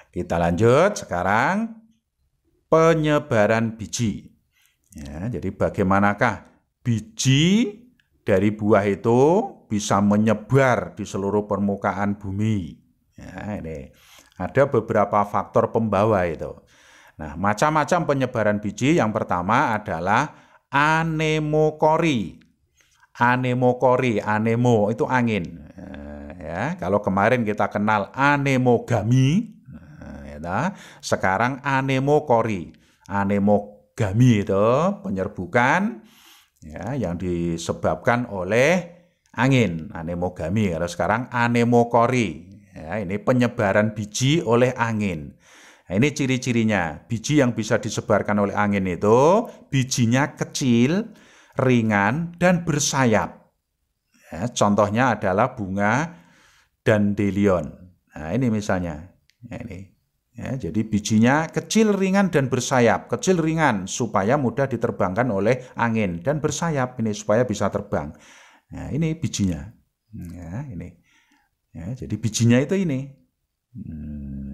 Kita lanjut sekarang penyebaran biji. Ya, jadi bagaimanakah biji dari buah itu bisa menyebar di seluruh permukaan bumi? Ya, ini ada beberapa faktor pembawa itu. Nah, macam-macam penyebaran biji. Yang pertama adalah anemokori. Anemokori, anemo itu angin. Ya, kalau kemarin kita kenal anemogami, ya, sekarang anemokori. Anemogami itu penyerbukan ya, yang disebabkan oleh angin, anemogami. Kalau sekarang anemokori, ya, ini penyebaran biji oleh angin. Nah, ini ciri-cirinya. Biji yang bisa disebarkan oleh angin itu bijinya kecil, ringan, dan bersayap. Ya, contohnya adalah bunga dandelion. Nah, ini misalnya. Ya, ini. Ya, jadi bijinya kecil, ringan, dan bersayap. Kecil, ringan, supaya mudah diterbangkan oleh angin. Dan bersayap, ini supaya bisa terbang. Nah, ini bijinya. Ya, ini. Ya, jadi bijinya itu ini.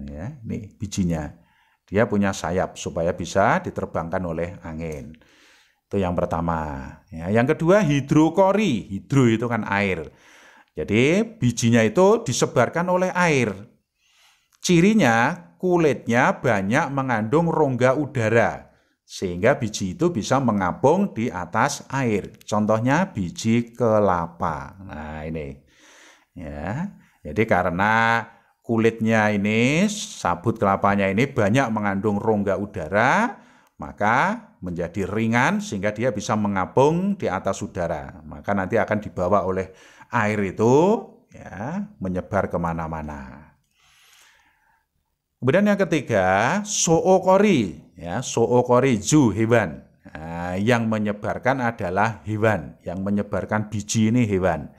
Ya, ini bijinya. Dia punya sayap supaya bisa diterbangkan oleh angin. Itu yang pertama. Ya, yang kedua hidrokori. Hidro itu kan air. Jadi bijinya itu disebarkan oleh air. Cirinya kulitnya banyak mengandung rongga udara. Sehingga biji itu bisa mengapung di atas air. Contohnya biji kelapa. Nah ini. Ya, jadi karena kulitnya ini, sabut kelapanya ini banyak mengandung rongga udara, maka menjadi ringan sehingga dia bisa mengapung di atas udara. Maka nanti akan dibawa oleh air itu ya, menyebar kemana-mana. Kemudian yang ketiga, zookori. Ya, zookori, zoo, hewan. Nah, yang menyebarkan adalah hewan. Yang menyebarkan biji ini hewan.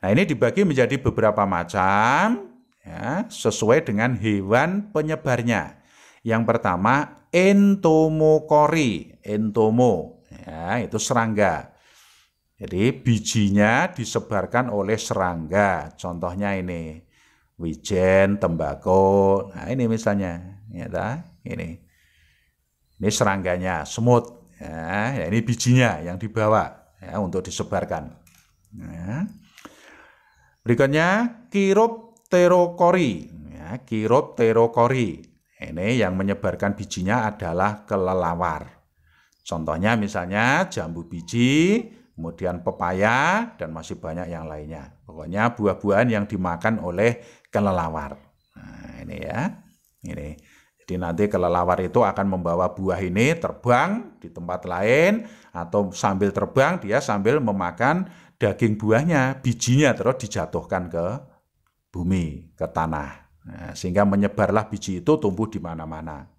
Nah, ini dibagi menjadi beberapa macam ya, sesuai dengan hewan penyebarnya. Yang pertama entomokori, entomo, ya, itu serangga. Jadi bijinya disebarkan oleh serangga. Contohnya ini wijen, tembakau. Nah ini misalnya, ya, ini serangganya, semut. Ya, ini bijinya yang dibawa ya, untuk disebarkan. Ya. Berikutnya kiropterokori. Ya, kiropterokori. Ini yang menyebarkan bijinya adalah kelelawar. Contohnya misalnya jambu biji, kemudian pepaya, dan masih banyak yang lainnya. Pokoknya buah-buahan yang dimakan oleh kelelawar. Nah ini ya. Ini. Jadi nanti kelelawar itu akan membawa buah ini terbang di tempat lain, atau sambil terbang dia sambil memakan daging buahnya, bijinya terus dijatuhkan ke bumi, ke tanah. Nah, sehingga menyebarlah biji itu tumbuh di mana-mana.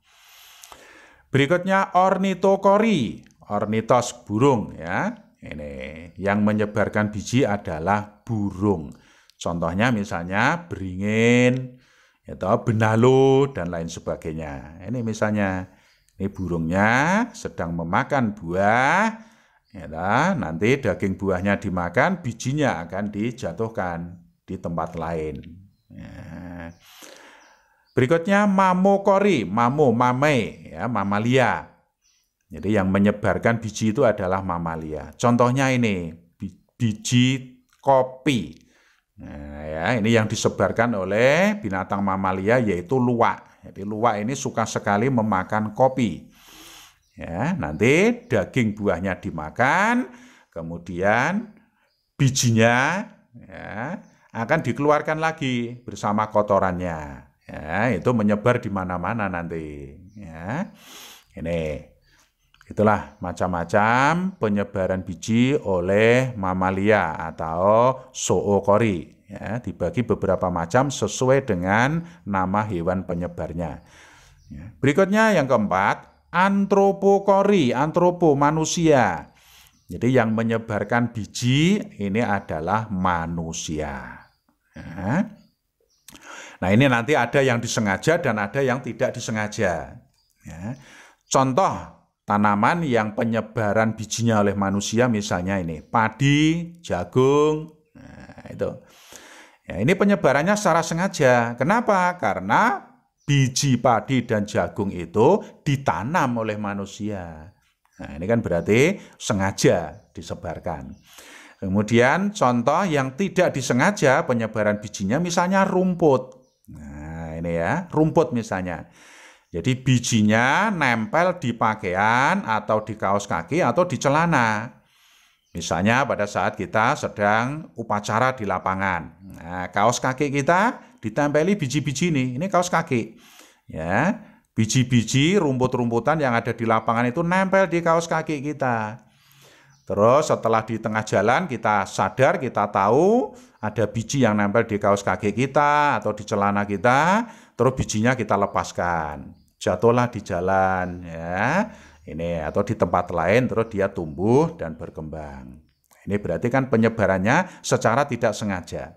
Berikutnya ornitokori, ornitos burung ya. Ini yang menyebarkan biji adalah burung. Contohnya misalnya beringin, atau benalu dan lain sebagainya. Ini misalnya ini burungnya sedang memakan buah. Ya, nanti daging buahnya dimakan, bijinya akan dijatuhkan di tempat lain. Ya. Berikutnya mamokori, mame, ya, mamalia. Jadi yang menyebarkan biji itu adalah mamalia. Contohnya ini biji kopi. Nah, ya, ini yang disebarkan oleh binatang mamalia yaitu luwak. Jadi luwak ini suka sekali memakan kopi. Ya, nanti daging buahnya dimakan, kemudian bijinya ya, akan dikeluarkan lagi bersama kotorannya. Ya, itu menyebar di mana-mana nanti. Ya, ini itulah macam-macam penyebaran biji oleh mamalia atau zookori. Ya, dibagi beberapa macam sesuai dengan nama hewan penyebarnya. Ya. Berikutnya yang keempat. Antropokori, antropo manusia. Jadi yang menyebarkan biji ini adalah manusia. Nah ini nanti ada yang disengaja dan ada yang tidak disengaja. Ya. Contoh tanaman yang penyebaran bijinya oleh manusia misalnya ini padi, jagung. Nah, itu. Ya, ini penyebarannya secara sengaja. Kenapa? Karena biji padi dan jagung itu ditanam oleh manusia. Nah, ini kan berarti sengaja disebarkan. Kemudian contoh yang tidak disengaja penyebaran bijinya misalnya rumput. Nah, ini ya, rumput misalnya. Jadi bijinya nempel di pakaian atau di kaos kaki atau di celana. Misalnya pada saat kita sedang upacara di lapangan. Nah, kaos kaki kita ditempeli biji-biji ini kaos kaki. Ya, biji-biji rumput-rumputan yang ada di lapangan itu nempel di kaos kaki kita. Terus setelah di tengah jalan kita sadar, kita tahu ada biji yang nempel di kaos kaki kita atau di celana kita, terus bijinya kita lepaskan. Jatuhlah di jalan, ya. Ini atau di tempat lain, terus dia tumbuh dan berkembang. Ini berarti kan penyebarannya secara tidak sengaja.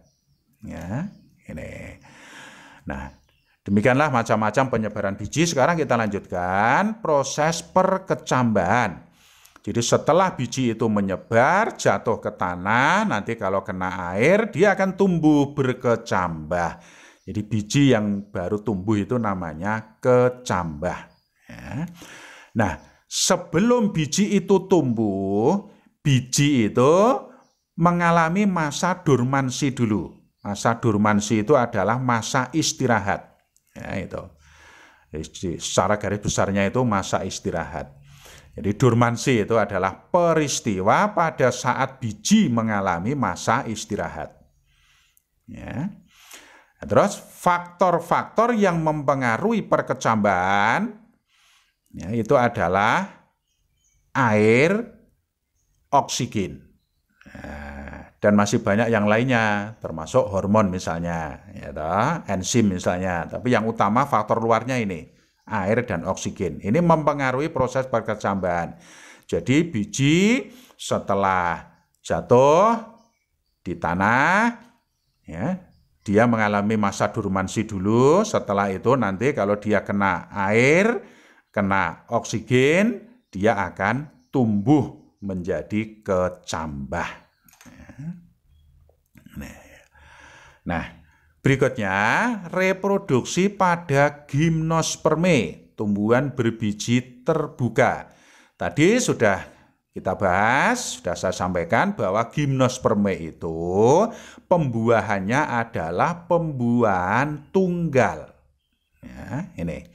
Ya, ini. Nah, demikianlah macam-macam penyebaran biji. Sekarang kita lanjutkan proses perkecambahan. Jadi setelah biji itu menyebar, jatuh ke tanah, nanti kalau kena air, dia akan tumbuh berkecambah. Jadi biji yang baru tumbuh itu namanya kecambah. Ya. Nah, sebelum biji itu tumbuh, biji itu mengalami masa dormansi dulu. Masa dormansi itu adalah masa istirahat. Ya, itu. Secara garis besarnya itu masa istirahat. Jadi dormansi itu adalah peristiwa pada saat biji mengalami masa istirahat. Ya. Terus faktor-faktor yang mempengaruhi perkecambahan ya, itu adalah air, oksigen, dan masih banyak yang lainnya, termasuk hormon misalnya, ya, enzim misalnya. Tapi yang utama faktor luarnya ini, air dan oksigen. Ini mempengaruhi proses perkecambahan. Jadi biji setelah jatuh di tanah, ya, dia mengalami masa dormansi dulu. Setelah itu nanti kalau dia kena air, kena oksigen, dia akan tumbuh menjadi kecambah. Nah, berikutnya reproduksi pada gimnosperme, tumbuhan berbiji terbuka. Tadi sudah kita bahas, sudah saya sampaikan bahwa gimnosperme itu pembuahannya adalah pembuahan tunggal. Ya, ini.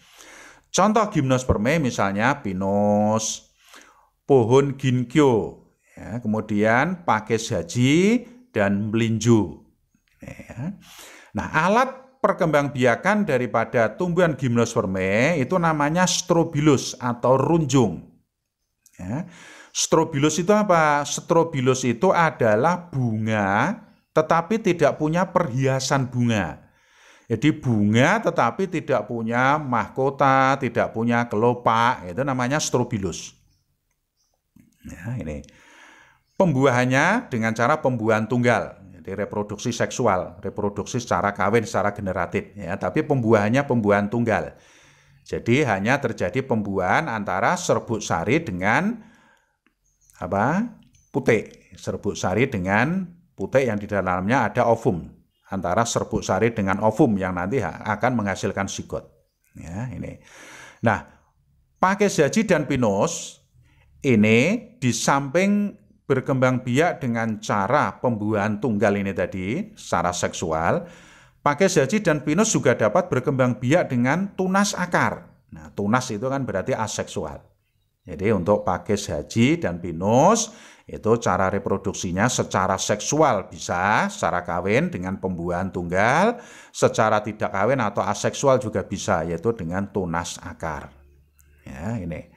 Contoh gimnosperme misalnya pinus, pohon ginkgo, ya, kemudian pakis haji dan melinjo. Ya. Nah, alat perkembangbiakan daripada tumbuhan gimnosperme itu namanya strobilus atau runjung. Ya. Strobilus itu apa? Strobilus itu adalah bunga tetapi tidak punya perhiasan bunga. Jadi bunga tetapi tidak punya mahkota, tidak punya kelopak, itu namanya strobilus. Ya, ini. Pembuahannya dengan cara pembuahan tunggal. Jadi reproduksi seksual, reproduksi secara kawin, secara generatif. Ya, tapi pembuahannya pembuahan tunggal. Jadi hanya terjadi pembuahan antara serbuk sari dengan putik. Serbuk sari dengan putik yang di dalamnya ada ovum. Antara serbuk sari dengan ovum yang nanti akan menghasilkan zigot. Ya, ini. Nah, pakis haji dan pinus ini di samping berkembang biak dengan cara pembuahan tunggal ini tadi secara seksual, pakis haji dan pinus juga dapat berkembang biak dengan tunas akar. Nah, tunas itu kan berarti aseksual. Jadi untuk pakis haji dan pinus itu cara reproduksinya secara seksual bisa secara kawin dengan pembuahan tunggal, secara tidak kawin atau aseksual juga bisa, yaitu dengan tunas akar. Ya, ini.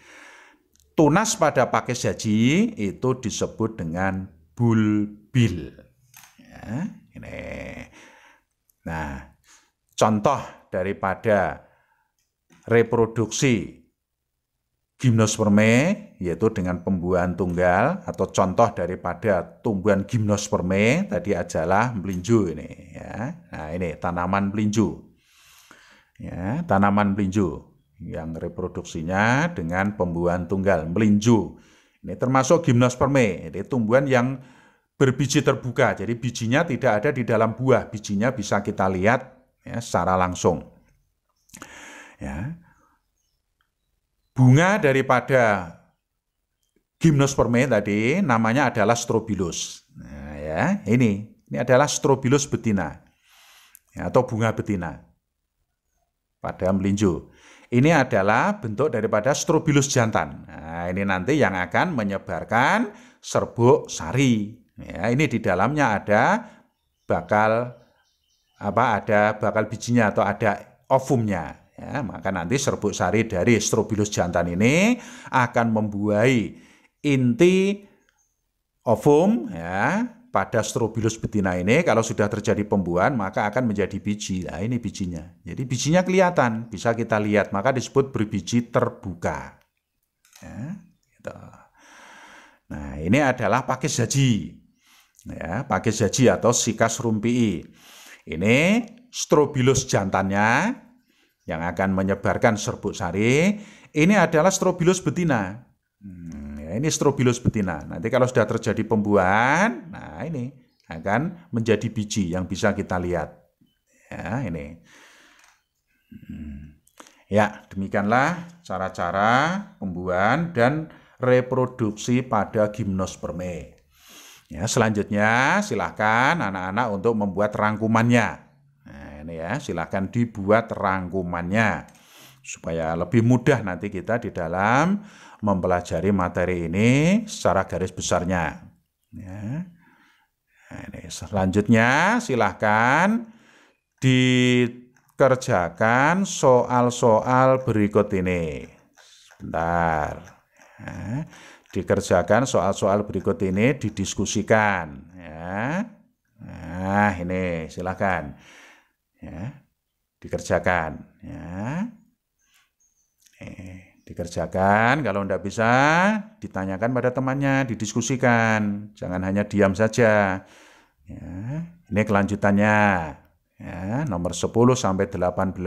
Tunas pada pakis haji itu disebut dengan bulbil. Ya, ini. Nah, contoh daripada reproduksi gimnosperme yaitu dengan pembuahan tunggal, atau contoh daripada tumbuhan gimnosperme tadi adalah melinjo ini, ya. Nah, ini tanaman melinjo. Ya, tanaman melinjo yang reproduksinya dengan pembuahan tunggal, melinjo. Ini termasuk gimnosperme, jadi tumbuhan yang berbiji terbuka. Jadi bijinya tidak ada di dalam buah, bijinya bisa kita lihat ya, secara langsung. Ya. Bunga daripada gimnospermae tadi namanya adalah strobilus. Nah, ya, ini adalah strobilus betina, ya, atau bunga betina pada melinjo. Ini adalah bentuk daripada strobilus jantan. Nah, ini nanti yang akan menyebarkan serbuk sari. Ya, ini di dalamnya ada bakal bijinya atau ada ovumnya. Ya, maka nanti serbuk sari dari strobilus jantan ini akan membuahi inti ovum, ya, pada strobilus betina ini. Kalau sudah terjadi pembuahan maka akan menjadi biji. Nah, ini bijinya. Jadi bijinya kelihatan, bisa kita lihat, maka disebut berbiji terbuka. Ya, gitu. Nah, ini adalah pakis haji. Ya, pakis haji atau Sikas rumpii. Ini strobilus jantannya yang akan menyebarkan serbuk sari. Ini adalah strobilus betina. Ini strobilus betina. Nanti kalau sudah terjadi pembuahan, nah ini akan menjadi biji yang bisa kita lihat. Ya, ini. Ya, demikianlah cara-cara pembuahan dan reproduksi pada gimnospermae. Ya, selanjutnya silahkan anak-anak untuk membuat rangkumannya. Nah, ini ya, silahkan dibuat rangkumannya supaya lebih mudah nanti kita di dalam mempelajari materi ini secara garis besarnya. Ya. Nah, ini selanjutnya silahkan dikerjakan soal-soal berikut ini. Sebentar. Ya. Dikerjakan soal-soal berikut ini, didiskusikan. Ya. Nah, ini silahkan. Ya. Dikerjakan. Ya. Dikerjakan, kalau tidak bisa ditanyakan pada temannya, didiskusikan, jangan hanya diam saja. Ya, ini kelanjutannya, ya, nomor 10 sampai 18.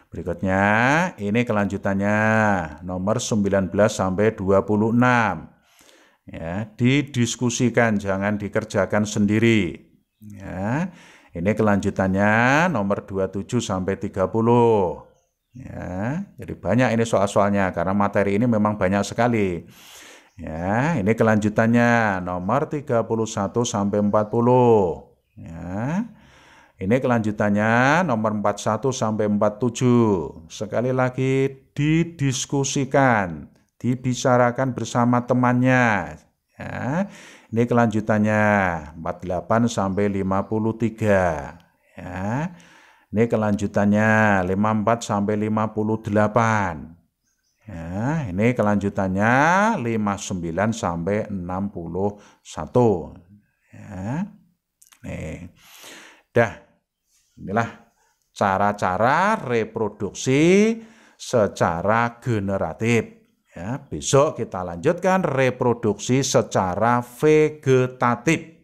Berikutnya ini kelanjutannya nomor 19 sampai 26. Ya, didiskusikan, jangan dikerjakan sendiri. Ya, ini kelanjutannya nomor 27 sampai 30. Ya, jadi banyak ini soal-soalnya karena materi ini memang banyak sekali. Ya, ini kelanjutannya nomor 31 sampai 40. Ya. Ini kelanjutannya nomor 41 sampai 47. Sekali lagi didiskusikan, dibicarakan bersama temannya. Ya. Ini kelanjutannya 48 sampai 53. Ya. Ini kelanjutannya 54 sampai 58. Ya, ini kelanjutannya 59 sampai 61. Ya. Nih. Dah. Inilah cara-cara reproduksi secara generatif. Ya, besok kita lanjutkan reproduksi secara vegetatif.